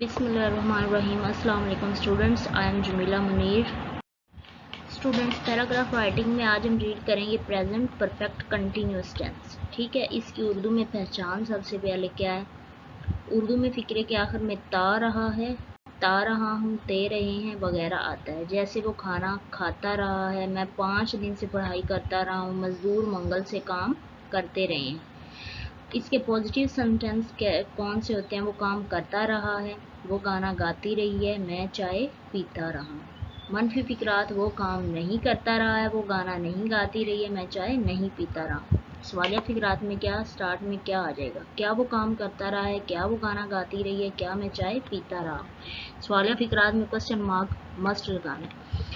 बिस्मिल्लाहिर्रहमानिर्रहीम। अस्सलाम वालेकुम students, I am Jamila Munir. Students, paragraph writing में आज हम रीड करेंगे प्रेजेंट परफेक्ट कंटिन्यूअस टेंस। ठीक है, इसकी उर्दू में पहचान सबसे पहले क्या है। उर्दू में फ़िक्रे के आखिर में ता रहा है, ता रहा हूँ, ते रहे हैं वगैरह आता है। जैसे वो खाना खाता रहा है, मैं 5 दिन से पढ़ाई करता रहा हूँ, मजदूर मंगल से काम करते रहे हैं। इसके पॉजिटिव सेंटेंस कौन से होते हैं। वो काम करता रहा है, वो गाना गाती रही है, मैं चाय पीता रहा। मनफी फिक्रात, वो काम नहीं करता रहा है, वो गाना नहीं गाती रही है, मैं चाय नहीं पीता रहा। सवालिया फिक्रात में क्या स्टार्ट में क्या आ जाएगा। क्या वो काम करता रहा है, क्या वो गाना गाती रही है, क्या मैं चाय पीता रहा। सवालिया फिक्रात में क्वेश्चन मार्क मस्ट लगाना है।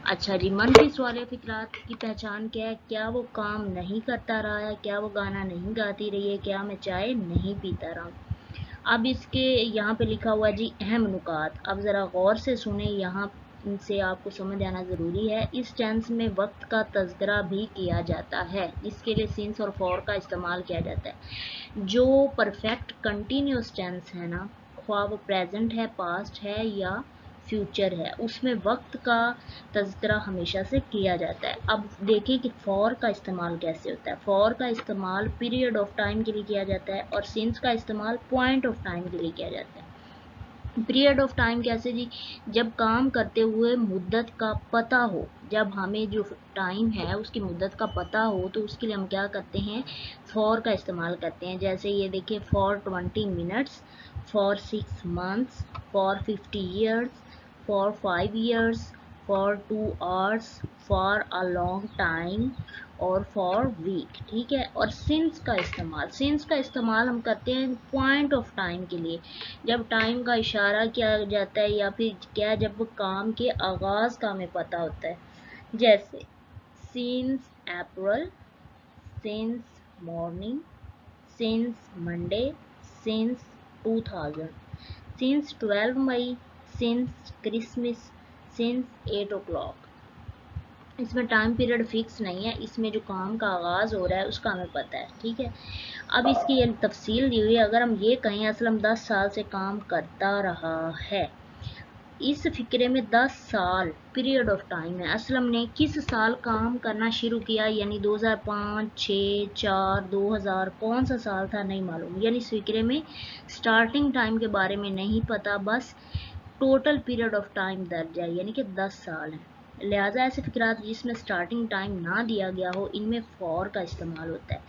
अच्छा जी, मनफी सवालिया फिक्रात की पहचान क्या है। क्या वो काम नहीं करता रहा है, क्या वो गाना नहीं गाती रही है, क्या मैं चाय नहीं पीता रहा। अब इसके यहाँ पे लिखा हुआ जी अहम नुकात। अब ज़रा गौर से सुने, यहाँ से आपको समझ आना ज़रूरी है। इस टेंस में वक्त का तज़किरा भी किया जाता है, जिसके लिए सिंस और फॉर का इस्तेमाल किया जाता है। जो परफेक्ट कंटिन्यूस टेंस है ना, ख्वाह वो प्रेजेंट है, पास्ट है या फ्यूचर है, उसमें वक्त का तज़किरा हमेशा से किया जाता है। अब देखिए कि फॉर का इस्तेमाल कैसे होता है। फॉर का इस्तेमाल पीरियड ऑफ टाइम के लिए किया जाता है और सिंस का इस्तेमाल पॉइंट ऑफ टाइम के लिए किया जाता है। पीरियड ऑफ टाइम कैसे जी, जब काम करते हुए मुद्दत का पता हो, जब हमें जो टाइम है उसकी मुद्दत का पता हो, तो उसके लिए हम क्या करते हैं, फॉर का इस्तेमाल करते हैं। जैसे ये देखिए, for 20 minutes, for 6 months, for 50 years, for 5 years, for 2 hours, for a long time और फॉर वीक। ठीक है, और सिंस का इस्तेमाल हम करते हैं पॉइंट ऑफ टाइम के लिए, जब टाइम का इशारा किया जाता है या फिर क्या, जब काम के आगाज़ का हमें पता होता है। जैसे since April, since morning, since Monday, since 2000, since 12 मई, सिंस क्रिसमस, सिंस 8 o'clock। इसमें टाइम पीरियड फिक्स नहीं है, इसमें जो काम का आगाज़ हो रहा है उसका हमें पता है। ठीक है, अब इसकी ये तफसील दी हुई है। अगर हम ये कहें असलम 10 साल से काम करता रहा है, इस फिक्रे में 10 साल पीरियड ऑफ टाइम है। असलम ने किस साल काम करना शुरू किया, यानी 2005, 6, 4, 2000, कौन सा साल था नहीं मालूम, यानी इस फिक्रे में स्टार्टिंग टाइम के बारे में नहीं पता, बस टोटल पीरियड ऑफ टाइम दर्ज है, यानी कि 10 साल है। लिहाजा ऐसे फिक्रात जिसमें स्टार्टिंग टाइम ना दिया गया हो, इनमें फॉर का इस्तेमाल होता है।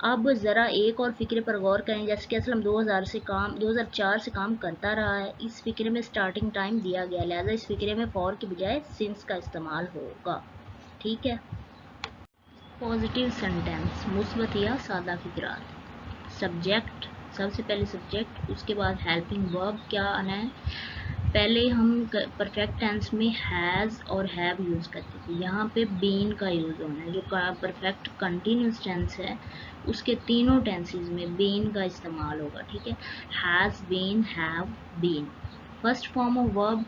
अब ज़रा एक और फिक्रे पर गौर करें। जैसे कि असलम 2004 से काम करता रहा है, इस फिक्रे में स्टार्टिंग टाइम दिया गया, लिहाजा इस फिक्रे में फॉर के बजाय सिंस का इस्तेमाल होगा। ठीक है, पॉजिटिव सेंटेंस, मुस्बत या सादा फिक्रात। सब्जेक्ट, सबसे पहले सब्जेक्ट, उसके बाद हेल्पिंग वर्ब क्या आना है। पहले हम परफेक्ट टेंस में हैज़ और हैव यूज़ करते थे, यहाँ पे बीन का यूज़ होना है। जो परफेक्ट कंटिन्यूस टेंस है उसके तीनों टेंसेस में बीन का इस्तेमाल होगा। ठीक है, has been, have been. First form of verb,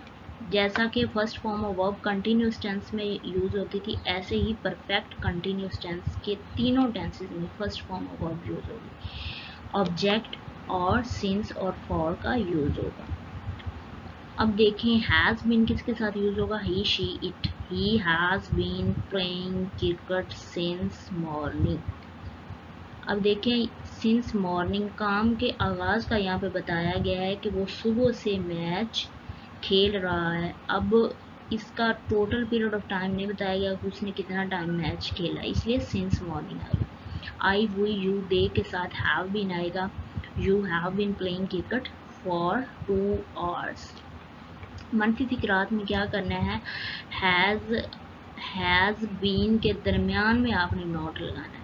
जैसा कि first form of verb continuous tense में यूज़ होती थी, ऐसे ही परफेक्ट कंटिन्यूस टेंस के तीनों टेंसेस में first form of verb use होगी। ऑब्जेक्ट और सिंस और फॉर का यूज़ होगा। अब देखें, हैज़ बीन किसके साथ यूज़ होगा, he, she, it. He has been playing cricket since morning. अब देखें, सिंस मॉर्निंग काम के आगाज़ का यहाँ पे बताया गया है कि वो सुबह से मैच खेल रहा है। अब इसका टोटल पीरियड ऑफ टाइम नहीं बताया गया कि उसने कितना टाइम मैच खेला, इसलिए सिंस मॉर्निंग आएगा। आई, वी, यू, दे के साथ हैव बीन आएगा। You have been playing cricket for 2 hours। मनफी फिक्रात में क्या करना है, हैज़ बीन के दरमियान में आपने नोट लगाना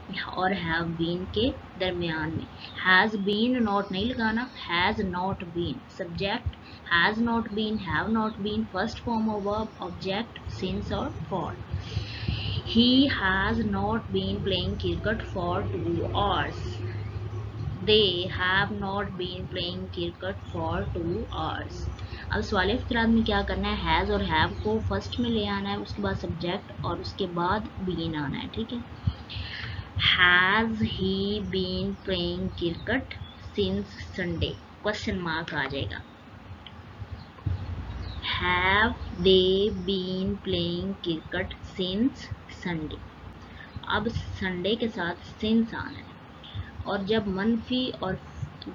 है और हैव बीन के दरमियान में। हैज़ बीन नोट नहीं लगाना, has not been. Subject has not been, have not been, first form of verb, object, since और for. He has not been playing cricket for 2 hours. They have not been playing cricket for 2 hours. अब सवाल फिक्रात में क्या करना है, has और have को first में ले आना है, उसके बाद सब्जेक्ट और उसके बाद बीन आना है। ठीक है, has he been playing cricket since Sunday, question mark आ जाएगा। Have they been playing cricket since Sunday. अब संडे के साथ सिंस आना है और जब मनफी और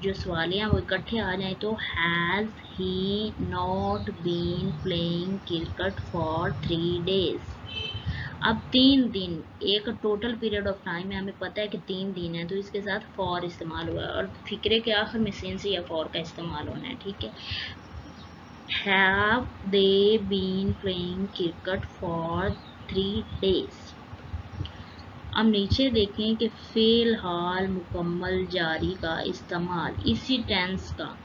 जो सवालियाँ वो इकट्ठे आ जाएं तो has he not been playing cricket for 3 days। अब 3 दिन एक टोटल पीरियड ऑफ टाइम है, हमें पता है कि 3 दिन है, तो इसके साथ फॉर इस्तेमाल हुआ है और फिक्रे के आखिर में सिंस या फॉर का इस्तेमाल होना है। ठीक है, have they been playing cricket for 3 days। अब नीचे देखें कि फ़िलहाल मुकम्मल जारी का इस्तेमाल, इसी टेंस का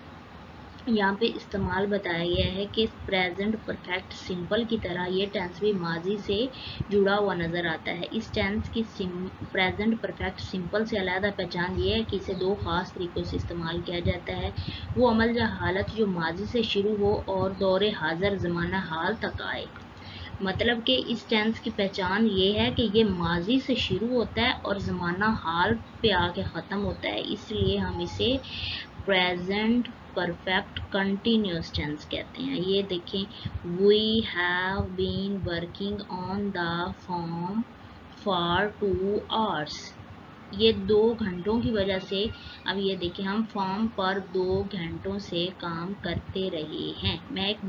यहाँ पे इस्तेमाल बताया गया है कि प्रेजेंट परफेक्ट सिंपल की तरह ये टेंस भी माजी से जुड़ा हुआ नज़र आता है। इस टेंस की प्रेजेंट परफेक्ट सिंपल से अलग पहचान ये है कि इसे 2 ख़ास तरीक़ों से इस्तेमाल किया जाता है। वो अमल या हालत जो माजी से शुरू हो और दौरे हाज़र ज़माना हाल तक आए। मतलब कि इस टेंस की पहचान ये है कि ये माजी से शुरू होता है और ज़माना हाल पे आके ख़त्म होता है, इसलिए हम इसे प्रेजेंट परफेक्ट कंटिन्यूस टेंस कहते हैं। ये देखें, we have been working on the form for 2 hours। ये 2 घंटों की वजह से, अब ये देखिए, हम फॉर्म पर 2 घंटों से काम करते रहे हैं। मैं 1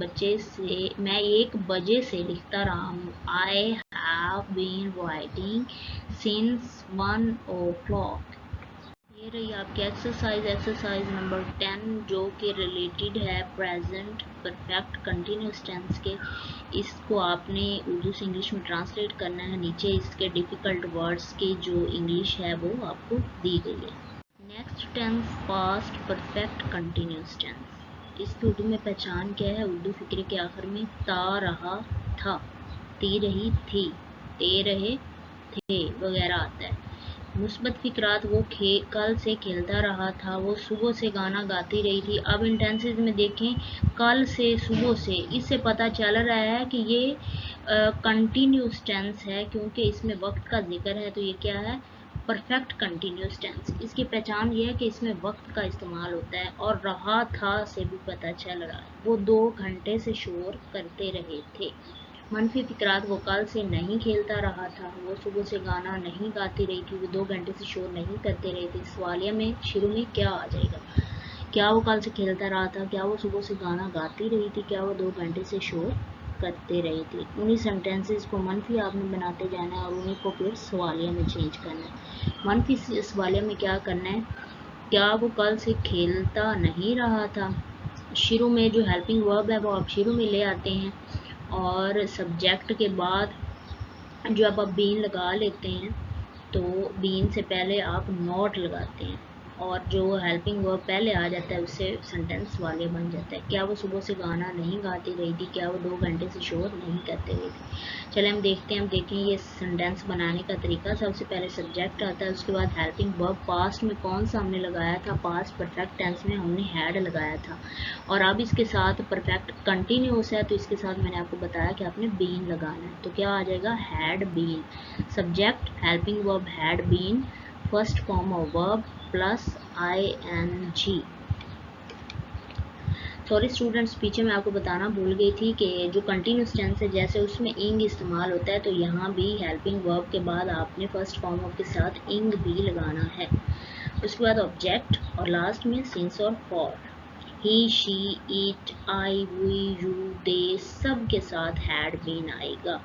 बजे से लिखता रहा हूँ। I have been writing since 1 o'clock। ये रही आपकी एक्सरसाइज नंबर 10 जो कि रिलेटेड है प्रेजेंट परफेक्ट कंटिन्यूस टेंस के। इसको आपने उर्दू से इंग्लिश में ट्रांसलेट करना है। नीचे इसके डिफ़िकल्ट वर्ड्स की जो इंग्लिश है वो आपको दी गई है। Next tense past perfect continuous tense. इसकी उर्दू में पहचान क्या है? उर्दू फिक्रे के आखिर में ता रहा था, ती रही थी, ते रहे थे वगैरह आता है। मुस्बत फिक्रात, वो कल से खेलता रहा था, वो सुबह से गाना गाती रही थी। अब इन टेंसेज में देखें, कल से, सुबह से, इससे पता चल रहा है कि ये कंटिन्यूस टेंस है क्योंकि इसमें वक्त का जिक्र है। तो ये क्या है? Perfect continuous tense. इसकी पहचान ये है कि इसमें वक्त का इस्तेमाल होता है और रहा था से भी पता चल रहा है, वो 2 घंटे से शोर करते रहे थे। मनफी फिक्रात, वो कल से नहीं खेलता रहा था, वो सुबह से गाना नहीं गाती रही थी, वो 2 घंटे से शोर नहीं करते रहे थे। सवालिया में शुरू में क्या आ जाएगा? क्या वो कल से खेलता रहा था? क्या वो सुबह से गाना गाती रही थी? क्या वो 2 घंटे से शोर करते रहे थे? उन्हीं सेंटेंसेस को मनफी आपने बनाते जाना है और उन्हीं को फिर सवालिया में चेंज करना है। मनफी सवालिया में क्या करना है? क्या वो कल से खेलता नहीं रहा था? शुरू में जो हेल्पिंग वर्ब है वो आप शुरू में ले आते हैं और सब्जेक्ट के बाद जो आप बीन लगा लेते हैं तो बीन से पहले आप नॉट लगाते हैं और जो हेल्पिंग वर्ब पहले आ जाता है उससे सेंटेंस वाले बन जाता है। क्या वो सुबह से गाना नहीं गाती रही थी? क्या वो 2 घंटे से शोर नहीं करते रही थी? चले हम देखते हैं। हम देखें ये सेंटेंस बनाने का तरीका। सबसे पहले सब्जेक्ट आता है, उसके बाद हेल्पिंग वर्ब। पास्ट में कौन सा हमने लगाया था? पास्ट परफेक्ट टेंस में हमने हैड लगाया था और अब इसके साथ परफेक्ट कंटिन्यूस है तो इसके साथ मैंने आपको बताया कि आपने बीन लगाना है। तो क्या आ जाएगा? Had been. Subject helping verb had been, first form of verb plus ing। Sorry students, पीछे मैं आपको बताना भूल गई थी कि जो कंटिन्यूस टेंस है जैसे उसमें इंग इस्तेमाल होता है तो यहाँ भी हेल्पिंग वर्ब के बाद आपने फर्स्ट फॉर्म ऑफ के साथ इंग भी लगाना है। उसके बाद ऑब्जेक्ट और लास्ट में सिंस और for. He, she, it, I, we, you, they सब के साथ हैड बीन आएगा।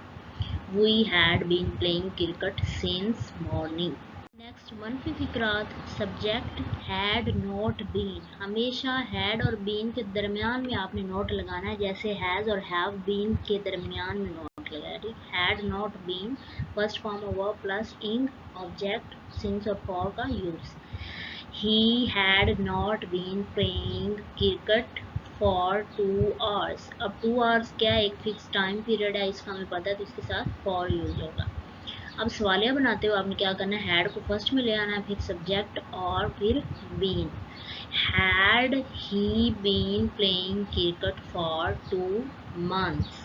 We had been playing cricket since morning. Next मनफी फिक्रात। सब्जेक्ट हैड नॉट बीन, हमेशा हैड और बीन के दरमियान में आपने नोट लगाना है, जैसे हैज़ और हैव बीन के दरमियान में नोट लगाया। ठीक, had not been, first form of verb plus ing, object since और फॉर का use. He had not been playing cricket for 2 hours। अब 2 hours क्या है? एक फिक्स टाइम पीरियड है, इसका हमें पता है तो इसके साथ फॉर यूज होगा। अब सवालिया बनाते हुए आपने क्या करना है? हैड को फर्स्ट में ले आना है, फिर सब्जेक्ट और फिर been. Had he been playing cricket for 2 months।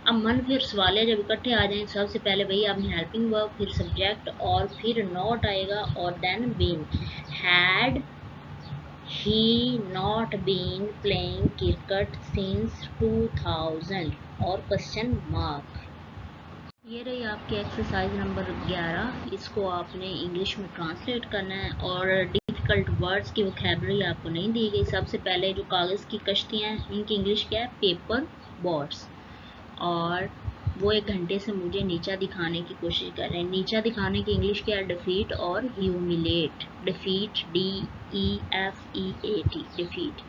अब मन फिर सवालिया जब इकट्ठे आ जाएं सबसे पहले वही आपने हेल्पिंग वर्ब, फिर सब्जेक्ट और फिर नॉट आएगा और then been. Had he not been playing cricket since 2000 और क्वेश्चन मार्क। ये रही आपकी एक्सरसाइज नंबर 11। इसको आपने इंग्लिश में ट्रांसलेट करना है और डिफ़िकल्ट वर्ड्स की वोकैबुलरी आपको नहीं दी गई। सबसे पहले जो कागज़ की कश्तियाँ हैं इनकी इंग्लिश क्या है? Paper boats. और वो 1 घंटे से मुझे नीचा दिखाने की कोशिश कर रहे हैं। नीचा दिखाने की इंग्लिश क्या है? डिफीट और humiliate. Defeat DEFEAT defeat.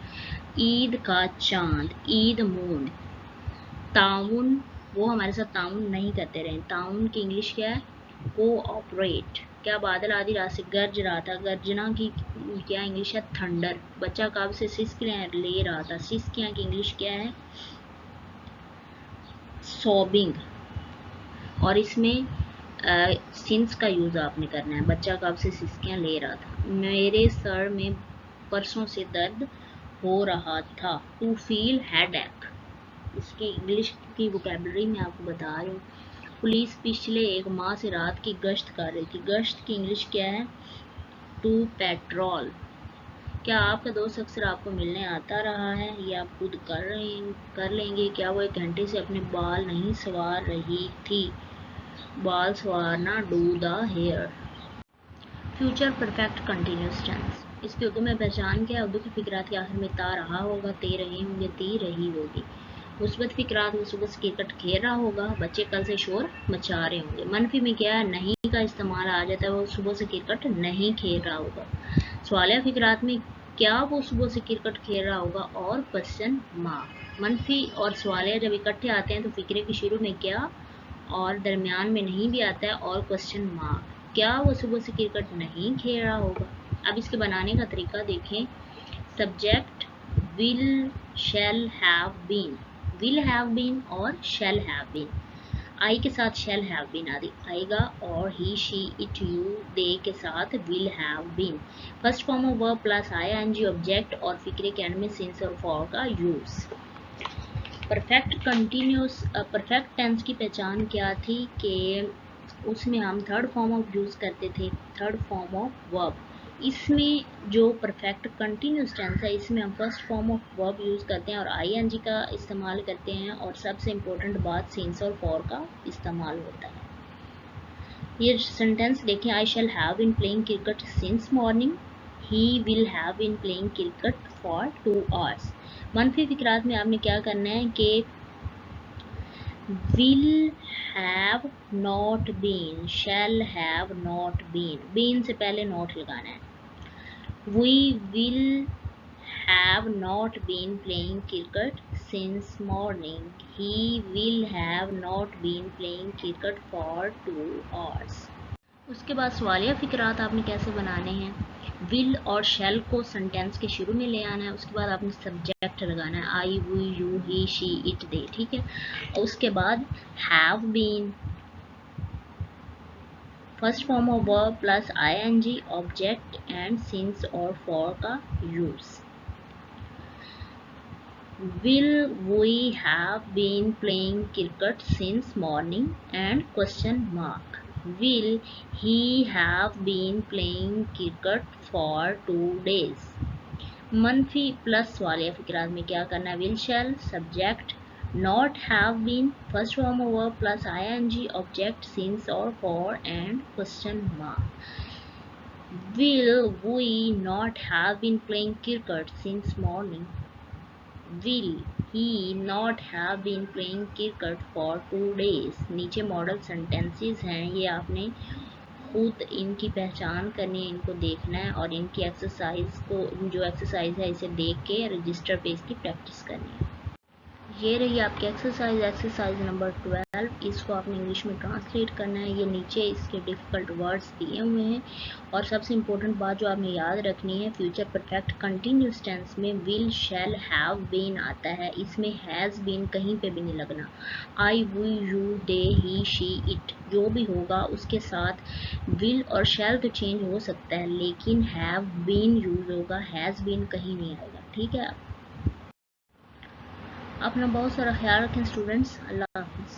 Eid का चांद, ईद मून। ताउन, वो हमारे साथ ताउन नहीं करते रहे। ताउन की इंग्लिश क्या है? कोऑपरेट। क्या बादल आधी रात से गरज रहा था? गर्जना की क्या इंग्लिश है? थंडर। बच्चा कब से सिसकियां ले रहा था? सिसकियां की इंग्लिश क्या है? सॉबिंग। और इसमें सिंस का यूज़ आपने करना है। बच्चा कब से सिसकियां ले रहा था? मेरे सर में परसों से दर्द हो रहा था। To feel headache. इसकी इंग्लिश की वोकैबुलरी मैं आपको बता रही हूँ। पुलिस पिछले 1 माह से रात की गश्त कर रही थी। गश्त की इंग्लिश क्या है? To petrol. क्या आपका दोस्त अक्सर आपको मिलने आता रहा है या आप खुद कर लेंगे? क्या वो 1 घंटे से अपने बाल नहीं संवार रही थी? बाल संवारना, do the hair. Future perfect continuous tense. इसकी उर्दू में पहचान क्या है? उर्दू की फिक्रात के आखिर में ता रहा होगा, ते रहे होंगे, ती रही होगी। मुस्बत फिक्रात, वो सुबह से क्रिकेट खेल रहा होगा, बच्चे कल से शोर मचा रहे होंगे। मनफी में क्या है? नहीं का इस्तेमाल आ जाता है, वो सुबह से क्रिकेट नहीं खेल रहा होगा। सवालिया फिक्रात में क्या वो सुबह से क्रिकेट खेल रहा होगा और क्वेश्चन मार्क। मनफी और सवालिया जब इकट्ठे आते हैं तो फिक्रे के शुरू में क्या और दरमियान में नहीं भी आता है और क्वेश्चन मार्क। क्या वो सुबह से क्रिकेट नहीं खेल रहा होगा? अब इसके बनाने का तरीका देखें। Subject will, shall, have been. Will have been और शैल हैव बीन। आई के साथ शैल हैव बीन आएगा और he, she, it, you, they के साथ will have been. First form of verb plus ING object और फिक्रे के एंड में सिंस और फॉर का use. Perfect continuous perfect tense की पहचान क्या थी कि उसमें हम थर्ड फॉर्म ऑफ यूज़ करते थे, थर्ड फॉर्म ऑफ वर्ब। इसमें जो परफेक्ट कंटिन्यूस टेंस है इसमें हम first form of verb use करते हैं और ING का इस्तेमाल करते हैं और सबसे इम्पोर्टेंट बात सिंस और फॉर का इस्तेमाल होता है। ये सेंटेंस देखें। I shall have been playing cricket since morning. He will have been playing cricket for 2 hours। मनफी फिक्रात में आपने क्या करना है कि will have not been, shall have not been, been से पहले not लगाना है। We will have not been playing cricket since morning. He will have not been playing cricket for 2 hours। उसके बाद सवालिया फिक्रात आपने कैसे बनाने हैं? विल और शैल को सेंटेंस के शुरू में ले आना है। उसके बाद आपने सब्जेक्ट लगाना है, I, we, you, he, she, it, they, ठीक है। और उसके बाद have been, first form of verb plus ING object and since और फॉर का use. Will we have been playing cricket since morning and question mark. Will he have been playing cricket for 2 days? मनफी plus वाले फिक्रात में क्या करना है? Will, shall, subject, not, have been, first form of verb plus ING object since और for and question mark. Will we not have been playing cricket since morning? Will he not have been playing cricket for 2 days? नीचे model sentences हैं, ये आपने खुद इनकी पहचान करनी है, इनको देखना है और इनकी एक्सरसाइज को, जो एक्सरसाइज है इसे देख के रजिस्टर पे इसकी प्रैक्टिस करनी है। ये रही आपकी एक्सरसाइज नंबर 12। इसको आपने इंग्लिश में ट्रांसलेट करना है। ये नीचे इसके डिफ़िकल्ट वर्ड्स दिए हुए हैं और सबसे इम्पोर्टेंट बात जो आपने याद रखनी है, फ्यूचर परफेक्ट कंटिन्यूस टेंस में विल, शैल, हैव बीन आता है। इसमें हैज़ बीन कहीं पे भी नहीं लगना। I, we, you, they, he, she, it जो भी होगा उसके साथ विल और शैल तो चेंज हो सकता है लेकिन हैव बीन यूज़ होगा, हैज़ बीन कहीं नहीं आएगा, ठीक है। अपना बहुत सारा ख्याल रखें स्टूडेंट्स। अल्लाह हाफिज़।